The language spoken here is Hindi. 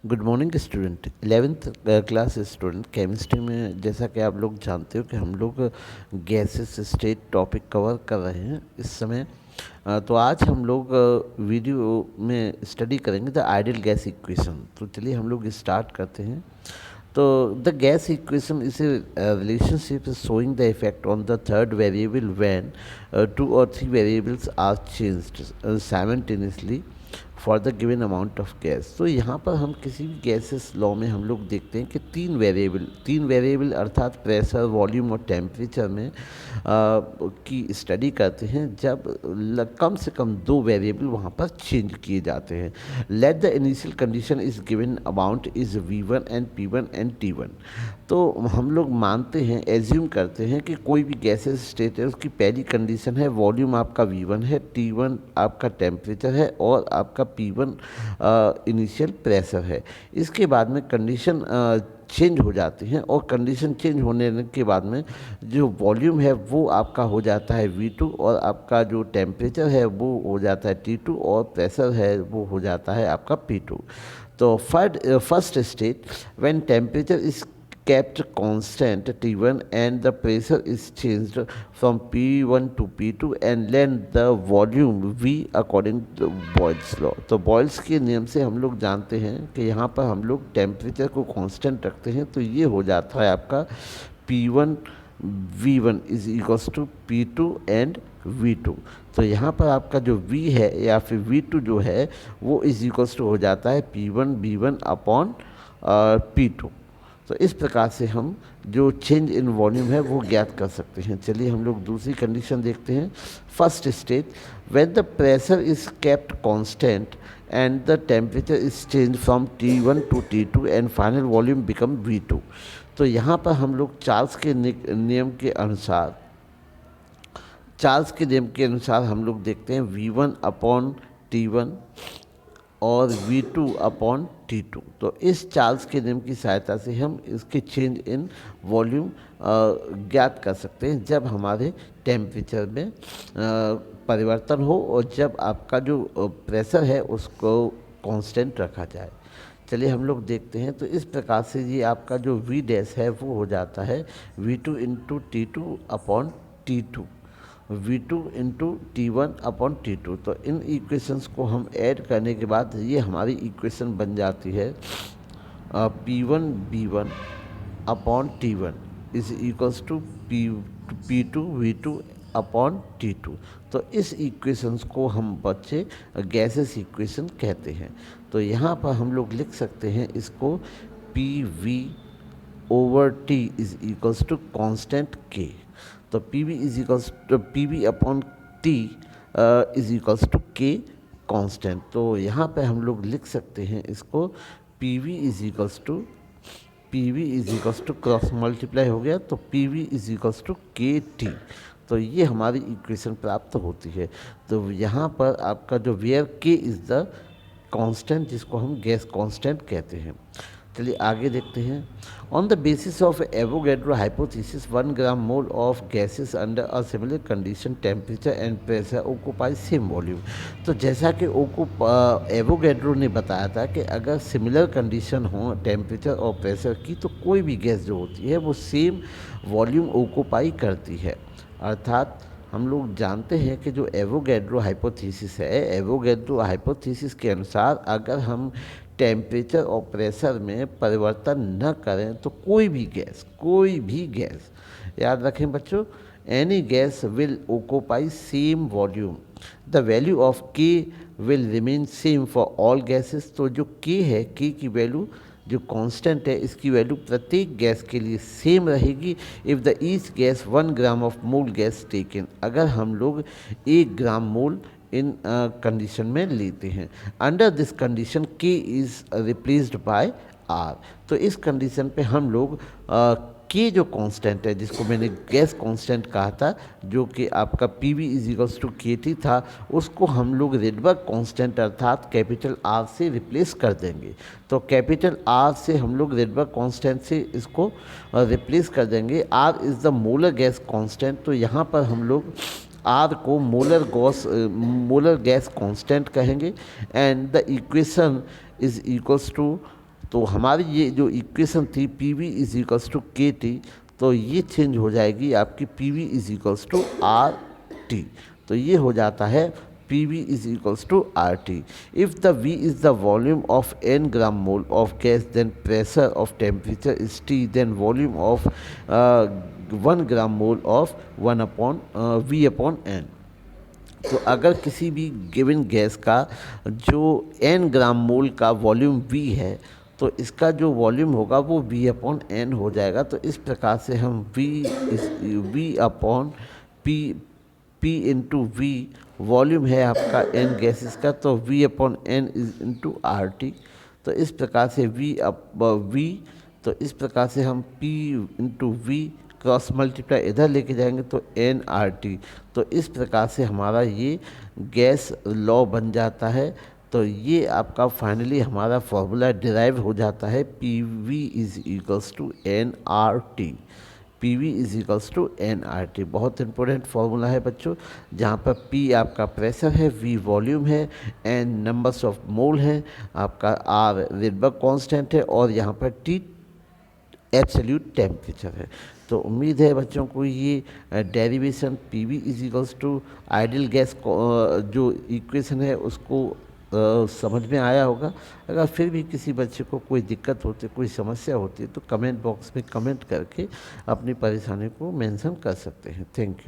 Good morning student. 11th class student chemistry में जैसा कि आप लोग जानते हो कि हम लोग गैसेस स्टेट टॉपिक कवर कर रहे हैं इस समय। तो आज हम लोग वीडियो में स्टडी करेंगे द आइडियल गैस इक्वेशन। तो चलिए हम लोग स्टार्ट करते हैं। तो the gas equation is a relationship showing the effect on the third variable when two or three variables are changed simultaneously for the given amount of gas. तो यहाँ पर हम किसी भी गैसेस लॉ में हम लोग देखते हैं कि तीन वेरिएबल अर्थात प्रेशर, वॉल्यूम और टेम्परेचर में की स्टडी करते हैं जब कम से कम दो वेरिएबल वहाँ पर चेंज किए जाते हैं। Let the initial condition is given amount is V1 and P1 and T1। तो हम लोग मानते हैं, एज्यूम करते हैं कि कोई भी गैसेस स्टेट है, उसकी पहली कंडीशन है वॉल्यूम आपका V1 है, T1 आपका टेम्परेचर है और आपका P1 इनिशियल प्रेशर है। इसके बाद में कंडीशन चेंज हो जाती हैं और कंडीशन चेंज होने के बाद में जो वॉल्यूम है वो आपका हो जाता है V2 और आपका जो टेम्परेचर है वो हो जाता है T2 और प्रेशर है वो हो जाता है आपका P2। तो first state when temperature is kept constant T1 and the pressure is changed from P1 to P2 and then the volume V according to Boyle's law। तो बॉयल्स के नियम से हम लोग जानते हैं कि यहाँ पर हम लोग टेम्परेचर को कांस्टेंट रखते हैं तो ये हो जाता है आपका P1 V1 is equals to P2 and V2। तो यहाँ पर आपका जो V है या फिर V2 जो है वो इज इक्वल्स टू हो जाता है P1 V1 अपॉन P2। तो इस प्रकार से हम जो चेंज इन वॉल्यूम है वो ज्ञात कर सकते हैं। चलिए हम लोग दूसरी कंडीशन देखते हैं। First state when the pressure is kept constant and the temperature is change from T1 to T2 and final volume become V2। तो यहाँ पर हम लोग चार्ल्स के नियम के अनुसार हम लोग देखते हैं V1 अपॉन T1 और V2 अपॉन T2। तो इस चार्ल्स के नियम की सहायता से हम इसके चेंज इन वॉल्यूम ज्ञात कर सकते हैं जब हमारे टेम्परेचर में परिवर्तन हो और जब आपका जो प्रेशर है उसको कांस्टेंट रखा जाए। चलिए हम लोग देखते हैं। तो इस प्रकार से ये आपका जो V डैश है वो हो जाता है V2 into T2 upon T2, V2 into T1 upon T2। तो इन इक्वेशंस को हम ऐड करने के बाद ये हमारी इक्वेशन बन जाती है P1 B1 upon T1 is equals to P2 V2 upon T2। तो इस इक्वेशंस को हम बच्चे गैसेस इक्वेशन कहते हैं। तो यहाँ पर हम लोग लिख सकते हैं इसको PV over T is equals to constant K। तो PV is equals to PV upon T is equals to K constant. तो यहाँ पे हम लोग लिख सकते हैं इसको PV is equals to cross multiply हो गया तो PV is equals to KT। तो ये हमारी इक्वेशन प्राप्त होती है। तो यहाँ पर आपका जो where K is the constant जिसको हम गैस कांस्टेंट कहते हैं। चलिए आगे देखते हैं। On the basis of Avogadro hypothesis 1 gram mole of gases under a similar condition temperature and pressure occupy same volume. तो जैसा कि एवोगैड्रो ने बताया था कि अगर सिमिलर कंडीशन हो टेम्परेचर और प्रेशर की तो कोई भी गैस जो होती है वो सेम वॉल्यूम ऑक्यूपाई करती है। अर्थात हम लोग जानते हैं कि जो एवोगैड्रो हाइपोथेसिस है, एवोगैड्रो हाइपोथेसिस के अनुसार अगर हम टेम्परेचर और प्रेशर में परिवर्तन न करें तो कोई भी गैस याद रखें बच्चों, any gas will occupy same volume. The value of K will remain same for all gases. तो जो K है, K की वैल्यू जो कांस्टेंट है इसकी वैल्यू प्रत्येक गैस के लिए सेम रहेगी। If the each gas 1 gram of mole gas taken, अगर हम लोग 1 ग्राम मोल इन कंडीशन में लेते हैं। Under this condition K is replaced by R। तो इस कंडीशन पे हम लोग K जो कांस्टेंट है जिसको मैंने गैस कांस्टेंट कहा था जो कि आपका PV is equals to KT था, उसको हम लोग रेडबर्ग कांस्टेंट अर्थात कैपिटल R से रिप्लेस कर देंगे। तो कैपिटल R से हम लोग रेडबर्ग कांस्टेंट से इसको रिप्लेस कर देंगे। R is the molar gas constant. तो यहाँ पर हम लोग R को मोलर गैस कांस्टेंट कहेंगे and the equation is equals to तो हमारी ये जो इक्वेशन थी P V is equals to K T, तो ये चेंज हो जाएगी आपकी P V is equals to R T. तो ये हो जाता है P V is equals to R T. If the V is the volume of n gram mole of gas, then pressure of temperature is T, then volume of 1 gram mole of 1 upon V upon N. तो अगर किसी भी गिवन गैस का जो n ग्राम मोल का वॉल्यूम v है, तो इसका जो वॉल्यूम होगा वो v अपॉन n हो जाएगा। तो इस प्रकार से हम v upon p p into V, volume है आपका n गैसेस का, तो v upon n is into R T. तो इस प्रकार से v, तो इस प्रकार से हम p into V cross multiply इधर लेके जाएंगे तो एन आर टी। तो इस प्रकार से हमारा ये गैस लॉ बन जाता है। तो ये आपका फाइनली हमारा फॉर्मूला डिराइव हो जाता है P V is equals to N R T. P V is equals to N R T बहुत इंपॉर्टेंट फार्मूला है बच्चों, जहाँ पर पी आपका प्रेशर है, वी वॉल्यूम है, एन नंबर्स ऑफ मोल है, आपका आर रिडबर्ग कांस्टेंट है, और यहाँ पर टी एब्सोल्यूट टेम्परेचर है। तो उम्मीद है बच्चों को ये derivation P V is equals to ideal gas जो इक्वेशन है उसको समझ में आया होगा। अगर फिर भी किसी बच्चे को कोई दिक्कत होती है, कोई समस्या होती है, तो कमेंट बॉक्स में कमेंट करके अपनी परेशानी को मेंशन कर सकते हैं। Thank you.